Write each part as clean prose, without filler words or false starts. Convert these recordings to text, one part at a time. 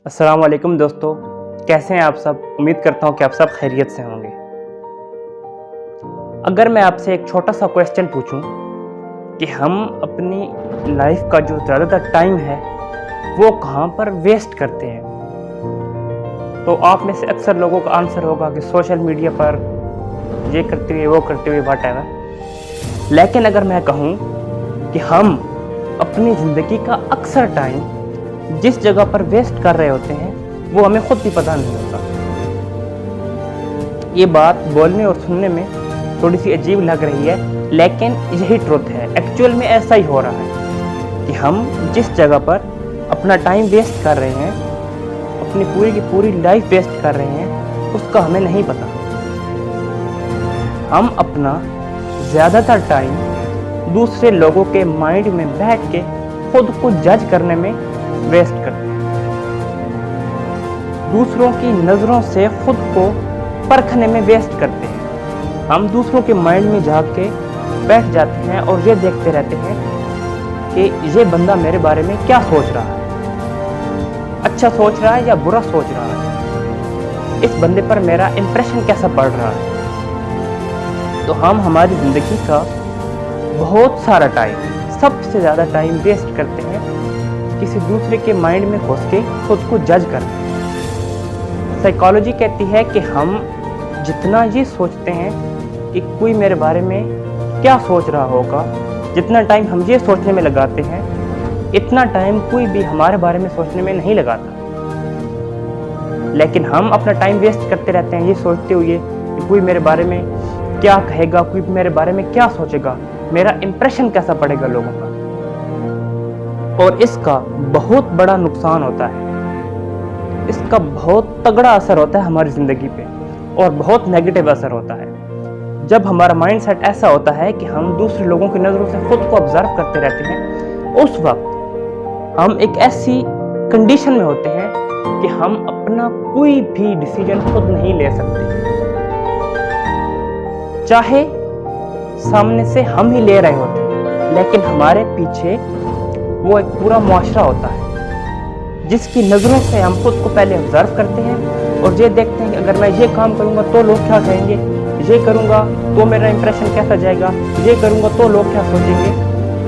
अस्सलाम वालेकुम दोस्तों, कैसे हैं आप सब। उम्मीद करता हूँ कि आप सब खैरियत से होंगे। अगर मैं आपसे एक छोटा सा क्वेश्चन पूछूं कि हम अपनी लाइफ का जो ज़्यादातर टाइम है वो कहाँ पर वेस्ट करते हैं, तो आप में से अक्सर लोगों का आंसर होगा कि सोशल मीडिया पर ये करते हुए वो करते हुए व्हाटएवर। लेकिन अगर मैं कहूँ कि हम अपनी ज़िंदगी का अक्सर टाइम जिस जगह पर वेस्ट कर रहे होते हैं वो हमें खुद भी पता नहीं होता। ये बात बोलने और सुनने में थोड़ी सी अजीब लग रही है, लेकिन यही ट्रुथ है। एक्चुअल में ऐसा ही हो रहा है कि हम जिस जगह पर अपना टाइम वेस्ट कर रहे हैं, अपनी पूरी की पूरी लाइफ वेस्ट कर रहे हैं, उसका हमें नहीं पता। हम अपना ज़्यादातर टाइम दूसरे लोगों के माइंड में बैठ के खुद को जज करने में वेस्ट करते हैं, दूसरों की नज़रों से खुद को परखने में वेस्ट करते हैं। हम दूसरों के माइंड में जाके बैठ जाते हैं और ये देखते रहते हैं कि ये बंदा मेरे बारे में क्या सोच रहा है, अच्छा सोच रहा है या बुरा सोच रहा है, इस बंदे पर मेरा इंप्रेशन कैसा पड़ रहा है। तो हम हमारी ज़िंदगी का बहुत सारा टाइम, सबसे ज़्यादा टाइम वेस्ट करते हैं किसी दूसरे के माइंड में घुस के खुद को जज करते हैं। साइकोलॉजी कहती है कि हम जितना ये सोचते हैं कि कोई मेरे बारे में क्या सोच रहा होगा, जितना टाइम हम ये सोचने में लगाते हैं, इतना टाइम कोई भी हमारे बारे में सोचने में नहीं लगाता। लेकिन हम अपना टाइम वेस्ट करते रहते हैं ये सोचते हुए कि कोई मेरे बारे में क्या कहेगा, कोई मेरे बारे में क्या सोचेगा, मेरा इंप्रेशन कैसा पड़ेगा लोगों का। और इसका बहुत बड़ा नुकसान होता है, इसका बहुत तगड़ा असर होता है हमारी ज़िंदगी पे, और बहुत नेगेटिव असर होता है। जब हमारा माइंडसेट ऐसा होता है कि हम दूसरे लोगों की नज़रों से खुद को ऑब्जर्व करते रहते हैं, उस वक्त हम एक ऐसी कंडीशन में होते हैं कि हम अपना कोई भी डिसीजन खुद नहीं ले सकते, चाहे सामने से हम ही ले रहे होते हैं, लेकिन हमारे पीछे वो एक पूरा मुआशरा होता है जिसकी नज़रों से हम खुद को पहले ऑब्जर्व करते हैं और ये देखते हैं कि अगर मैं ये काम करूँगा तो लोग क्या कहेंगे, ये करूँगा तो मेरा इंप्रेशन कैसा जाएगा, ये करूँगा तो लोग क्या सोचेंगे।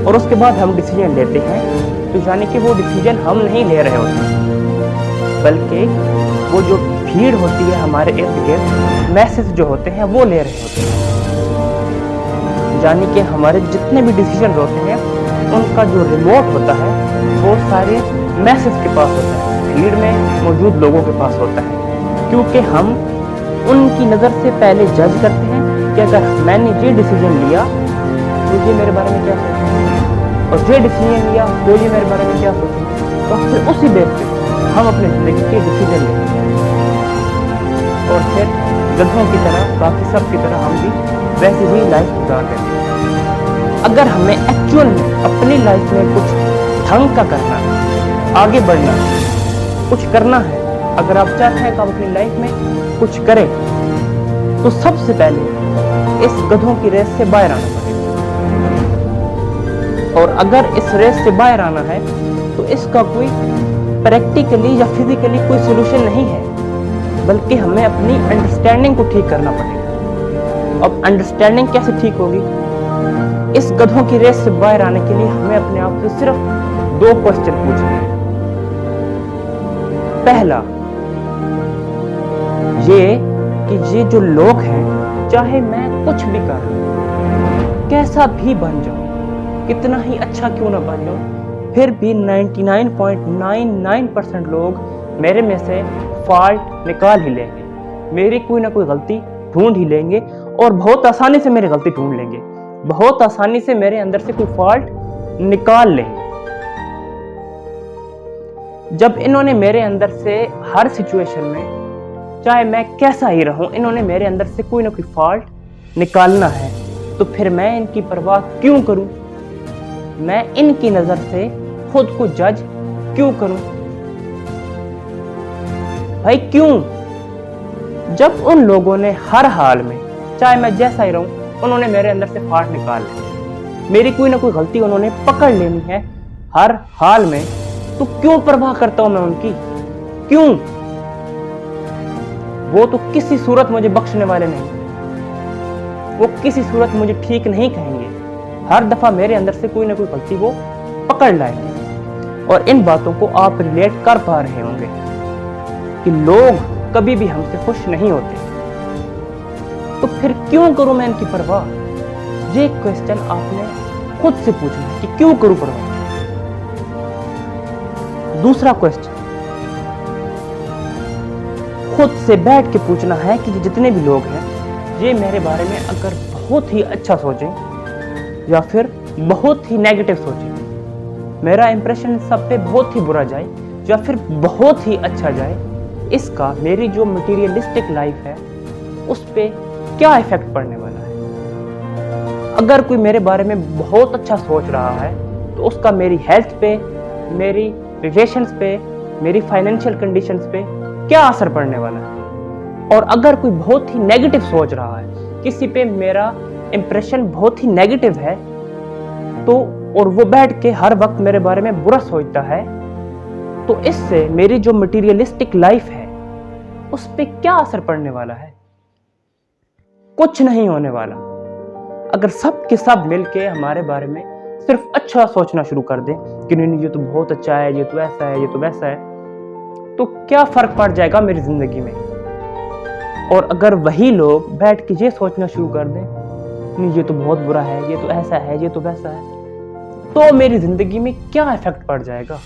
और उसके बाद हम डिसीजन लेते हैं, तो यानी कि वो डिसीजन हम नहीं ले रहे होते, बल्कि वो जो भीड़ होती है हमारे इर्द गिर्द, मैसेज जो होते हैं वो ले रहे होते हैं। यानी कि हमारे जितने भी डिसीजन होते हैं उनका जो रिमोट होता है वो सारे मैसेज के पास होता है, भीड़ में मौजूद लोगों के पास होता है। क्योंकि हम उनकी नज़र से पहले जज करते हैं कि अगर मैंने ये डिसीजन लिया तो ये मेरे बारे में क्या सोचेंगे, और ये डिसीजन लिया तो ये मेरे बारे में क्या सोचेंगे। तो फिर उसी बेस पे हम अपनी ज़िंदगी के डिसीजन लेते हैं और फिर गधों की तरह, बाकी सब की तरह हम भी वैसे ही लाइफ गुजार देते हैं। अगर हमें एक्चुअल में अपनी लाइफ में कुछ ढंग का करना है, आगे बढ़ना है, कुछ करना है, अगर आप चाहते हैं कि आप अपनी लाइफ में कुछ करें, तो सबसे पहले इस गधों की रेस से बाहर आना पड़ेगा। और अगर इस रेस से बाहर आना है तो इसका कोई प्रैक्टिकली या फिजिकली कोई सोल्यूशन नहीं है, बल्कि हमें अपनी अंडरस्टैंडिंग को ठीक करना पड़ेगा। अब अंडरस्टैंडिंग कैसे ठीक होगी? इस गधों की रेस से बाहर आने के लिए हमें अपने आप से सिर्फ 2 क्वेश्चन पूछने हैं। पहला ये कि ये जो लोग हैं, चाहे मैं कुछ भी कर रहा हूं, कैसा भी बन जाऊं, कितना ही अच्छा क्यों ना बन जाऊं, फिर भी 99.99% लोग मेरे में से फॉल्ट निकाल ही लेंगे, मेरी कोई ना कोई गलती ढूंढ ही लेंगे और बहुत आसानी से मेरी गलती ढूंढ लेंगे, बहुत आसानी से मेरे अंदर से कोई फॉल्ट निकाल लेंगे। जब इन्होंने मेरे अंदर से हर सिचुएशन में, चाहे मैं कैसा ही रहूं, इन्होंने मेरे अंदर से कोई ना कोई फॉल्ट निकालना है, तो फिर मैं इनकी परवाह क्यों करूं? मैं इनकी नज़र से खुद को जज क्यों करूं? भाई क्यों? जब उन लोगों ने हर हाल में, चाहे मैं जैसा ही रहूं, उन्होंने मेरे अंदर से फाड़ निकाल ली, मेरी कोई ना कोई गलती उन्होंने पकड़ लेनी है हर हाल में, तो क्यों परवाह करता हूं मैं उनकी? क्यों? वो तो किसी सूरत मुझे बख्शने वाले नहीं, वो किसी सूरत मुझे ठीक नहीं कहेंगे। हर दफा मेरे अंदर से कोई ना कोई गलती वो पकड़ लाएंगे। और इन बातों को आप रिलेट कर पा रहे होंगे कि लोग कभी भी हमसे खुश नहीं होते, तो फिर क्यों करूं मैं इनकी परवाह? ये क्वेश्चन आपने खुद से पूछना है कि क्यों करूं परवाह। दूसरा क्वेश्चन खुद से बैठ के पूछना है कि जितने भी लोग हैं, ये मेरे बारे में अगर बहुत ही अच्छा सोचें या फिर बहुत ही नेगेटिव सोचें, मेरा इंप्रेशन सब पे बहुत ही बुरा जाए या फिर बहुत ही अच्छा जाए, इसका मेरी जो मटेरियलिस्टिक लाइफ है उस पे क्या इफेक्ट पड़ने वाला है। अगर कोई मेरे बारे में बहुत अच्छा सोच रहा है तो उसका मेरी हेल्थ पे, मेरी रिलेशंस पे, मेरी फाइनेंशियल कंडीशंस पे क्या असर पड़ने वाला है। और अगर कोई बहुत ही नेगेटिव सोच रहा है, किसी पे मेरा इंप्रेशन बहुत ही नेगेटिव है, तो और वो बैठ के हर वक्त मेरे बारे में बुरा सोचता है, तो इससे मेरी जो मटेरियलिस्टिक लाइफ है उस पे क्या असर पड़ने वाला है? कुछ नहीं होने वाला। अगर सब के सब मिलके हमारे बारे में सिर्फ अच्छा सोचना शुरू कर दें कि नहीं ये तो बहुत अच्छा है, ये तो ऐसा है, ये तो वैसा है, तो क्या फर्क पड़ जाएगा मेरी जिंदगी में। और अगर वही लोग बैठ के ये सोचना शुरू कर दें नहीं ये तो बहुत बुरा है, ये तो ऐसा है, ये तो वैसा है, तो मेरी जिंदगी में क्या इफेक्ट पड़ जाएगा,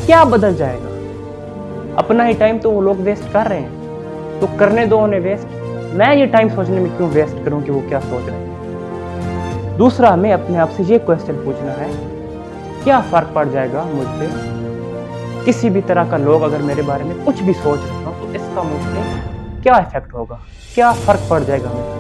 क्या बदल जाएगा। अपना ही टाइम तो वो लोग वेस्ट कर रहे हैं, तो करने दो उन्हें वेस्ट। मैं ये टाइम सोचने में क्यों वेस्ट करूं कि वो क्या सोच रहे हैं। दूसरा, हमें अपने आप से ये क्वेश्चन पूछना है, क्या फर्क पड़ जाएगा मुझ पे, किसी भी तरह का लोग अगर मेरे बारे में कुछ भी सोच रहे हो तो इसका मुझ पे क्या इफेक्ट होगा, क्या फर्क पड़ जाएगा मुझे।